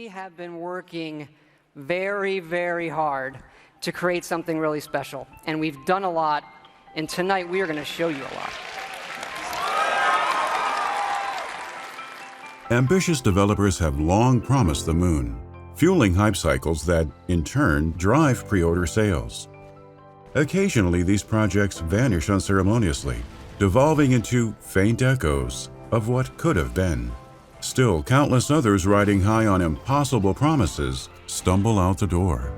We have been working very, very hard to create something really special, and we've done a lot, and tonight we are going to show you a lot. Ambitious developers have long promised the moon, fueling hype cycles that, in turn, drive pre-order sales. Occasionally, these projects vanish unceremoniously, devolving into faint echoes of what could have been. Still, countless others riding high on impossible promises stumble out the door.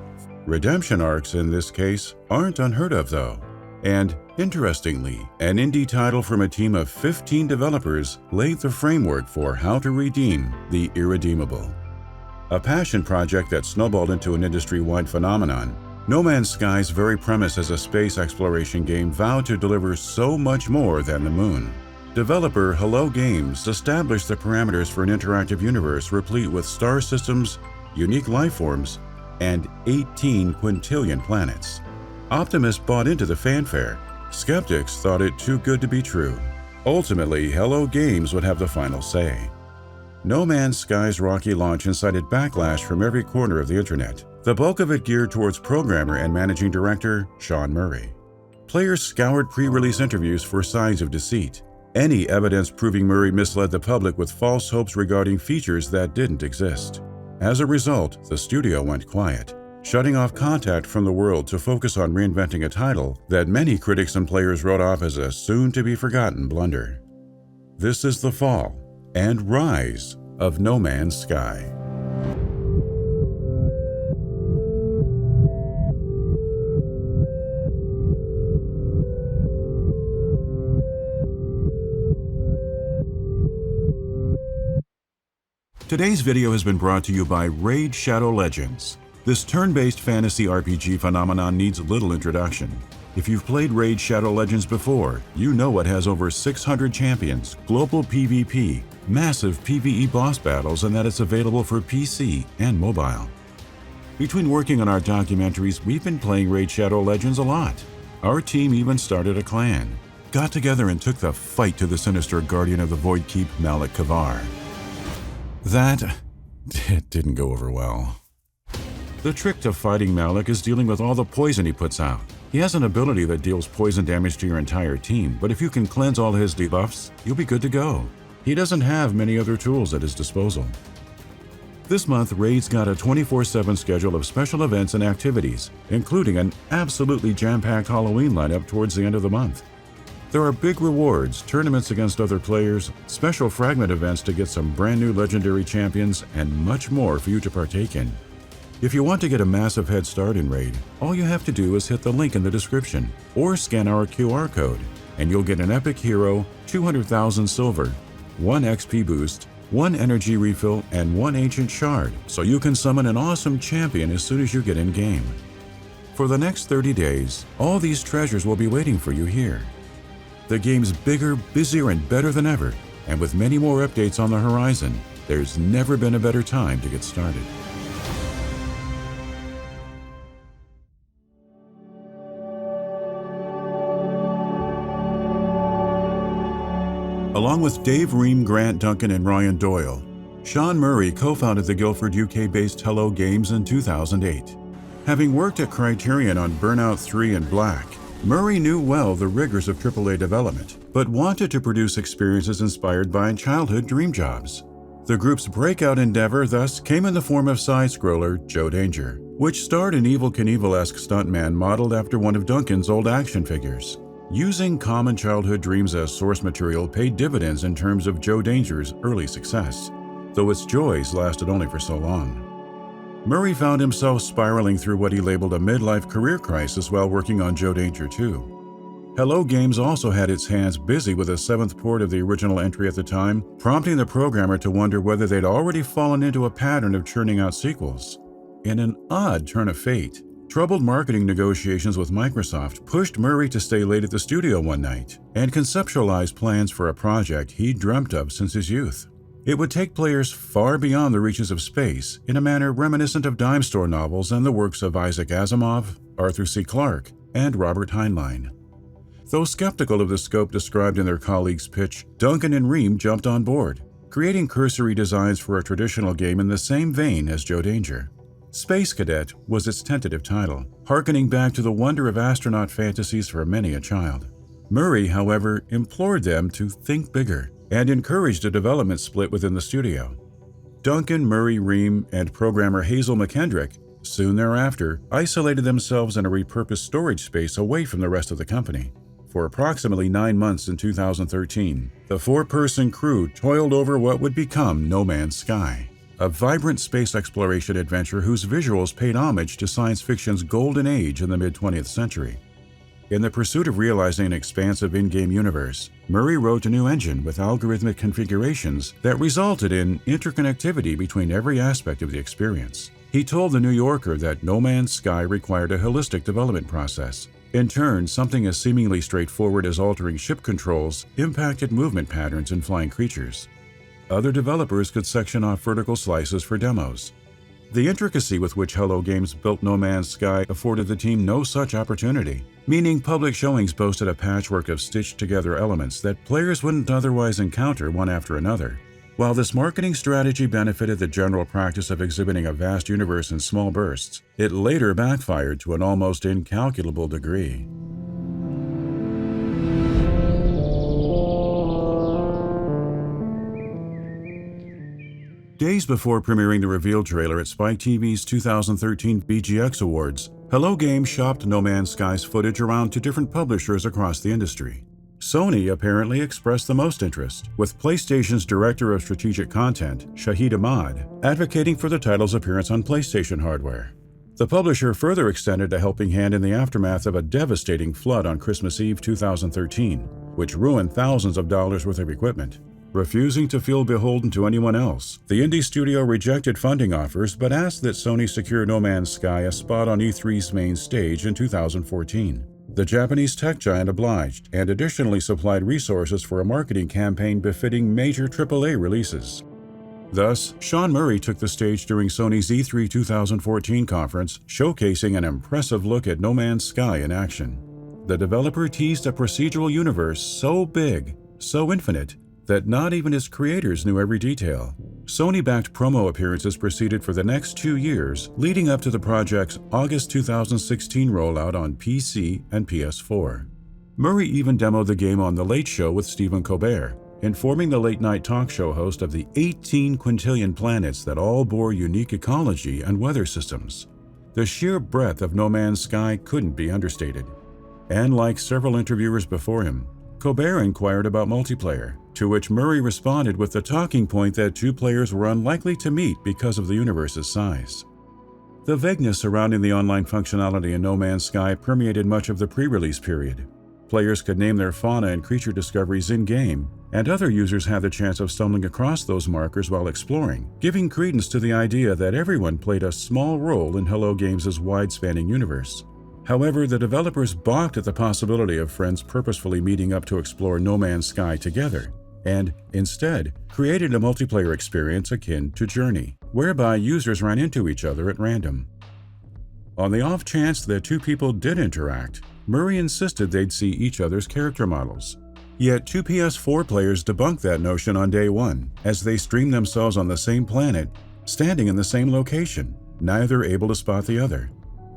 Redemption arcs, in this case, aren't unheard of, though. And, interestingly, an indie title from a team of 15 developers laid the framework for how to redeem the irredeemable. A passion project that snowballed into an industry-wide phenomenon, No Man's Sky's very premise as a space exploration game vowed to deliver so much more than the moon. Developer Hello Games established the parameters for an interactive universe replete with star systems, unique lifeforms, and 18 quintillion planets. Optimists bought into the fanfare. Skeptics thought it too good to be true. Ultimately, Hello Games would have the final say. No Man's Sky's rocky launch incited backlash from every corner of the internet, the bulk of it geared towards programmer and managing director Sean Murray. Players scoured pre-release interviews for signs of deceit, any evidence proving Murray misled the public with false hopes regarding features that didn't exist. As a result, the studio went quiet, shutting off contact from the world to focus on reinventing a title that many critics and players wrote off as a soon-to-be-forgotten blunder. This is the fall and rise of No Man's Sky. Today's video has been brought to you by Raid Shadow Legends. This turn-based fantasy RPG phenomenon needs little introduction. If you've played Raid Shadow Legends before, you know it has over 600 champions, global PvP, massive PvE boss battles, and that it's available for PC and mobile. Between working on our documentaries, we've been playing Raid Shadow Legends a lot. Our team even started a clan, got together and took the fight to the sinister guardian of the Void Keep, Malik Kavar. That didn't go over well. The trick to fighting Malik is dealing with all the poison he puts out. He has an ability that deals poison damage to your entire team, but if you can cleanse all his debuffs, you'll be good to go. He doesn't have many other tools at his disposal. This month, Raid's got a 24/7 schedule of special events and activities, including an absolutely jam-packed Halloween lineup towards the end of the month. There are big rewards, tournaments against other players, special fragment events to get some brand new legendary champions, and much more for you to partake in. If you want to get a massive head start in Raid, all you have to do is hit the link in the description or scan our QR code, and you'll get an epic hero, 200,000 silver, 1 XP boost, 1 energy refill, and 1 ancient shard, so you can summon an awesome champion as soon as you get in game. For the next 30 days, all these treasures will be waiting for you here. The game's bigger, busier, and better than ever, and with many more updates on the horizon, there's never been a better time to get started. Along with Dave Ream, Grant Duncan, and Ryan Doyle, Sean Murray co-founded the Guildford UK-based Hello Games in 2008. Having worked at Criterion on Burnout 3 and Black, Murray knew well the rigors of AAA development, but wanted to produce experiences inspired by childhood dream jobs. The group's breakout endeavor thus came in the form of side-scroller Joe Danger, which starred an Evel Knievel-esque stuntman modeled after one of Duncan's old action figures. Using common childhood dreams as source material paid dividends in terms of Joe Danger's early success, though its joys lasted only for so long. Murray found himself spiraling through what he labeled a midlife career crisis while working on Joe Danger 2. Hello Games also had its hands busy with a seventh port of the original entry at the time, prompting the programmer to wonder whether they'd already fallen into a pattern of churning out sequels. In an odd turn of fate, troubled marketing negotiations with Microsoft pushed Murray to stay late at the studio one night and conceptualize plans for a project he'd dreamt of since his youth. It would take players far beyond the reaches of space in a manner reminiscent of dime store novels and the works of Isaac Asimov, Arthur C. Clarke, and Robert Heinlein. Though skeptical of the scope described in their colleagues' pitch, Duncan and Ream jumped on board. creating cursory designs for a traditional game in the same vein as Joe Danger. Space Cadet was its tentative title, hearkening back to the wonder of astronaut fantasies for many a child. Murray, however, implored them to think bigger and encouraged a development split within the studio. Duncan, Murray, Ream, and programmer Hazel McKendrick soon thereafter isolated themselves in a repurposed storage space away from the rest of the company. For approximately 9 months in 2013, the 4-person crew toiled over what would become No Man's Sky, a vibrant space exploration adventure whose visuals paid homage to science fiction's golden age in the mid-20th century. In the pursuit of realizing an expansive in-game universe, Murray wrote a new engine with algorithmic configurations that resulted in interconnectivity between every aspect of the experience. He told The New Yorker that No Man's Sky required a holistic development process. In turn, something as seemingly straightforward as altering ship controls impacted movement patterns in flying creatures. Other developers could section off vertical slices for demos. The intricacy with which Hello Games built No Man's Sky afforded the team no such opportunity, meaning public showings boasted a patchwork of stitched-together elements that players wouldn't otherwise encounter one after another. While this marketing strategy benefited the general practice of exhibiting a vast universe in small bursts, it later backfired to an almost incalculable degree. Days before premiering the reveal trailer at Spike TV's 2013 BGX Awards, Hello Games shopped No Man's Sky's footage around to different publishers across the industry. Sony apparently expressed the most interest, with PlayStation's Director of Strategic Content, Shahid Ahmad, advocating for the title's appearance on PlayStation hardware. The publisher further extended a helping hand in the aftermath of a devastating flood on Christmas Eve 2013, which ruined thousands of dollars worth of equipment. Refusing to feel beholden to anyone else, the indie studio rejected funding offers but asked that Sony secure No Man's Sky a spot on E3's main stage in 2014. The Japanese tech giant obliged and additionally supplied resources for a marketing campaign befitting major AAA releases. Thus, Sean Murray took the stage during Sony's E3 2014 conference, showcasing an impressive look at No Man's Sky in action. The developer teased a procedural universe so big, so infinite, that not even its creators knew every detail. Sony-backed promo appearances proceeded for the next 2 years, leading up to the project's August 2016 rollout on PC and PS4. Murray even demoed the game on The Late Show with Stephen Colbert, informing the late-night talk show host of the 18 quintillion planets that all bore unique ecology and weather systems. The sheer breadth of No Man's Sky couldn't be understated. And like several interviewers before him, Colbert inquired about multiplayer, to which Murray responded with the talking point that 2 players were unlikely to meet because of the universe's size. The vagueness surrounding the online functionality in No Man's Sky permeated much of the pre-release period. Players could name their fauna and creature discoveries in-game, and other users had the chance of stumbling across those markers while exploring, giving credence to the idea that everyone played a small role in Hello Games' wide-spanning universe. However, the developers balked at the possibility of friends purposefully meeting up to explore No Man's Sky together, and instead created a multiplayer experience akin to Journey, whereby users ran into each other at random. On the off chance that 2 people did interact, Murray insisted they'd see each other's character models. Yet 2 PS4 players debunked that notion on day 1, as they streamed themselves on the same planet, standing in the same location, neither able to spot the other.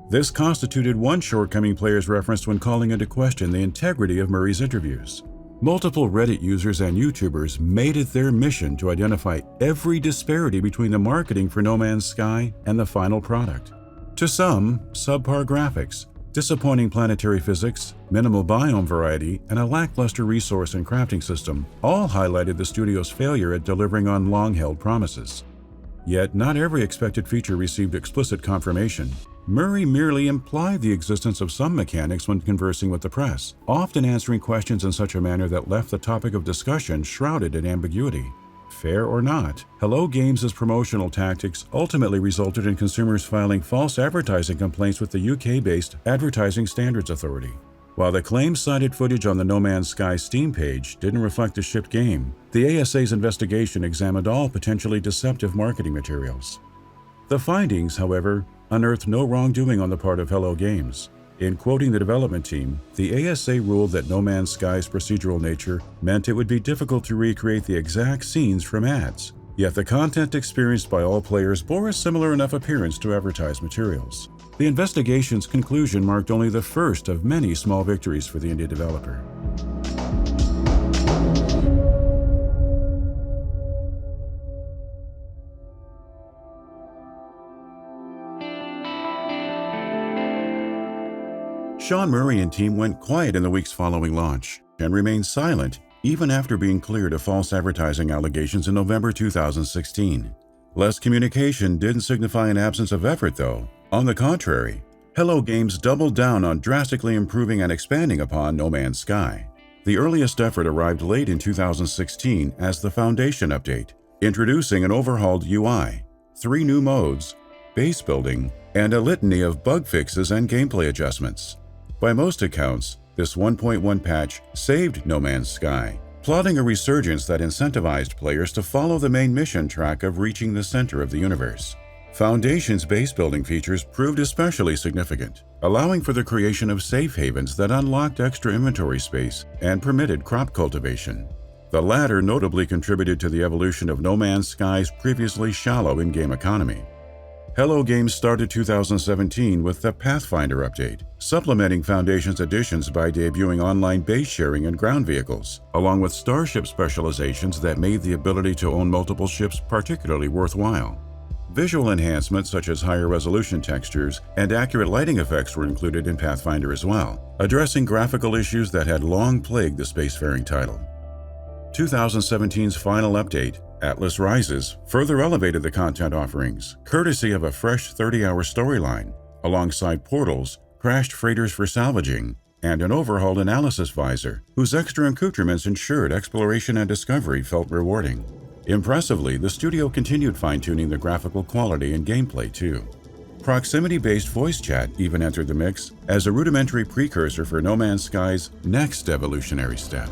This constituted one shortcoming players referenced when calling into question the integrity of Murray's interviews. Multiple Reddit users and YouTubers made it their mission to identify every disparity between the marketing for No Man's Sky and the final product. To some, subpar graphics, disappointing planetary physics, minimal biome variety, and a lackluster resource and crafting system all highlighted the studio's failure at delivering on long-held promises. Yet not every expected feature received explicit confirmation. Murray merely implied the existence of some mechanics when conversing with the press, often answering questions in such a manner that left the topic of discussion shrouded in ambiguity. Fair or not, Hello Games' promotional tactics ultimately resulted in consumers filing false advertising complaints with the UK-based Advertising Standards Authority. While the claims cited footage on the No Man's Sky Steam page didn't reflect the shipped game, the ASA's investigation examined all potentially deceptive marketing materials. The findings, however, unearthed no wrongdoing on the part of Hello Games. In quoting the development team, the ASA ruled that No Man's Sky's procedural nature meant it would be difficult to recreate the exact scenes from ads, yet the content experienced by all players bore a similar enough appearance to advertised materials. The investigation's conclusion marked only the first of many small victories for the indie developer. Sean Murray and team went quiet in the weeks following launch and remained silent even after being cleared of false advertising allegations in November 2016. Less communication didn't signify an absence of effort, though. On the contrary, Hello Games doubled down on drastically improving and expanding upon No Man's Sky. The earliest effort arrived late in 2016 as the Foundation update, introducing an overhauled UI, 3 new modes, base building, and a litany of bug fixes and gameplay adjustments. By most accounts, this 1.1 patch saved No Man's Sky, plotting a resurgence that incentivized players to follow the main mission track of reaching the center of the universe. Foundation's base building features proved especially significant, allowing for the creation of safe havens that unlocked extra inventory space and permitted crop cultivation. The latter notably contributed to the evolution of No Man's Sky's previously shallow in-game economy. Hello Games started 2017 with the Pathfinder update, supplementing Foundation's additions by debuting online base sharing and ground vehicles, along with starship specializations that made the ability to own multiple ships particularly worthwhile. Visual enhancements such as higher resolution textures and accurate lighting effects were included in Pathfinder as well, addressing graphical issues that had long plagued the spacefaring title. 2017's final update, Atlas Rises, further elevated the content offerings, courtesy of a fresh 30-hour storyline, alongside portals, crashed freighters for salvaging, and an overhauled analysis visor, whose extra accoutrements ensured exploration and discovery felt rewarding. Impressively, the studio continued fine-tuning the graphical quality and gameplay too. Proximity-based voice chat even entered the mix as a rudimentary precursor for No Man's Sky's next evolutionary step.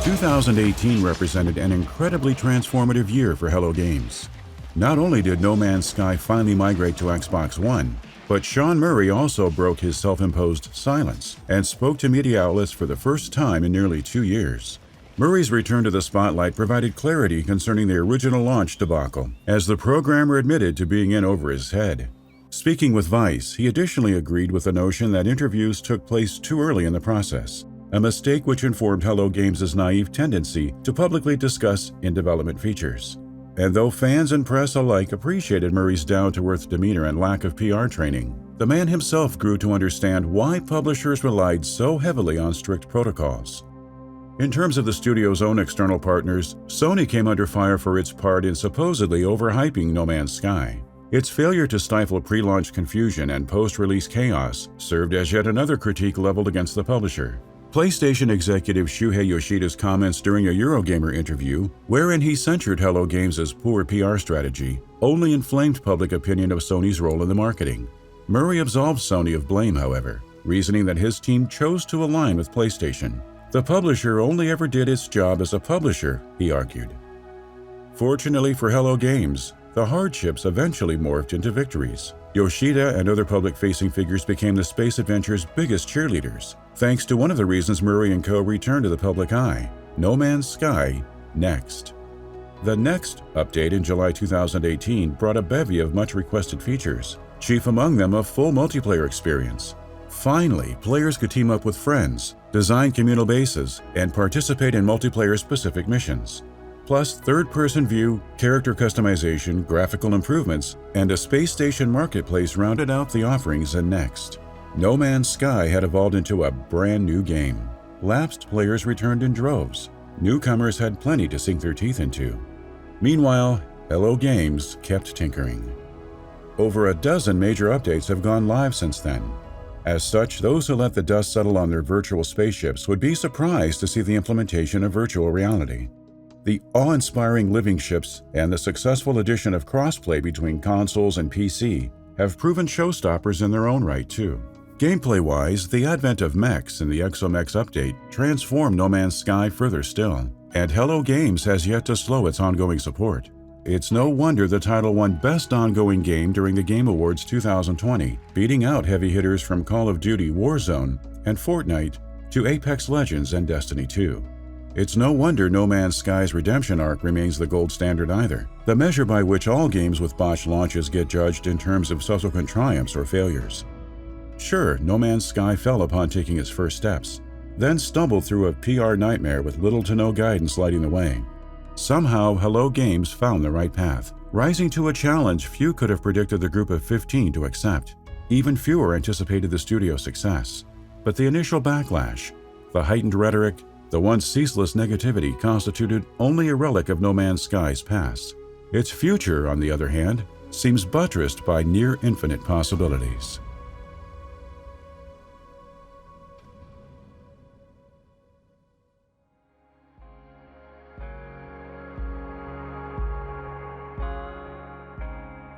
2018 represented an incredibly transformative year for Hello Games. Not only did No Man's Sky finally migrate to Xbox One, but Sean Murray also broke his self-imposed silence and spoke to media outlets for the first time in nearly 2 years. Murray's return to the spotlight provided clarity concerning the original launch debacle, as the programmer admitted to being in over his head. Speaking with Vice, he additionally agreed with the notion that interviews took place too early in the process, a mistake which informed Hello Games' naive tendency to publicly discuss in-development features. And though fans and press alike appreciated Murray's down-to-earth demeanor and lack of PR training, the man himself grew to understand why publishers relied so heavily on strict protocols. In terms of the studio's own external partners, Sony came under fire for its part in supposedly overhyping No Man's Sky. Its failure to stifle pre-launch confusion and post-release chaos served as yet another critique leveled against the publisher. PlayStation executive Shuhei Yoshida's comments during a Eurogamer interview, wherein he censured Hello Games' poor PR strategy, only inflamed public opinion of Sony's role in the marketing. Murray absolved Sony of blame, however, reasoning that his team chose to align with PlayStation. The publisher only ever did its job as a publisher, he argued. Fortunately for Hello Games, the hardships eventually morphed into victories. Yoshida and other public-facing figures became the space adventure's biggest cheerleaders, thanks to one of the reasons Murray & Co. returned to the public eye, No Man's Sky Next. The Next update in July 2018 brought a bevy of much-requested features, chief among them a full multiplayer experience. Finally, players could team up with friends, design communal bases, and participate in multiplayer-specific missions. Plus, third-person view, character customization, graphical improvements, and a space station marketplace rounded out the offerings in Next. No Man's Sky had evolved into a brand new game. Lapsed players returned in droves. Newcomers had plenty to sink their teeth into. Meanwhile, Hello Games kept tinkering. Over a dozen major updates have gone live since then. As such, those who let the dust settle on their virtual spaceships would be surprised to see the implementation of virtual reality. The awe-inspiring living ships and the successful addition of crossplay between consoles and PC have proven showstoppers in their own right, too. Gameplay-wise, the advent of mechs in the ExoMechs update transformed No Man's Sky further still. And Hello Games has yet to slow its ongoing support. It's no wonder the title won Best Ongoing Game during the Game Awards 2020, beating out heavy hitters from Call of Duty Warzone and Fortnite to Apex Legends and Destiny 2. It's no wonder No Man's Sky's redemption arc remains the gold standard either, the measure by which all games with botched launches get judged in terms of subsequent triumphs or failures. Sure, No Man's Sky fell upon taking its first steps, then stumbled through a PR nightmare with little to no guidance lighting the way. Somehow, Hello Games found the right path, rising to a challenge few could have predicted the group of 15 to accept. Even fewer anticipated the studio's success. But the initial backlash, the heightened rhetoric, the once ceaseless negativity constituted only a relic of No Man's Sky's past. Its future, on the other hand, seems buttressed by near infinite possibilities.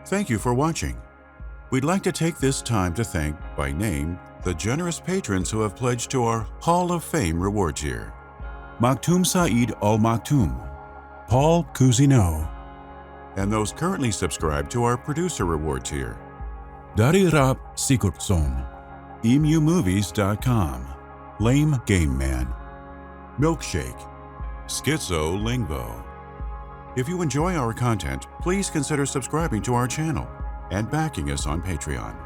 Thank you for watching. We'd like to take this time to thank, by name, the generous patrons who have pledged to our Hall of Fame reward tier. Maktoum Saeed Al Maktoum, Paul Cousineau, and those currently subscribed to our producer reward tier. Dari Rap Sigurdsson, EmuMovies.com, Lame Game Man, Milkshake, Schizo Lingvo. If you enjoy our content, please consider subscribing to our channel and backing us on Patreon.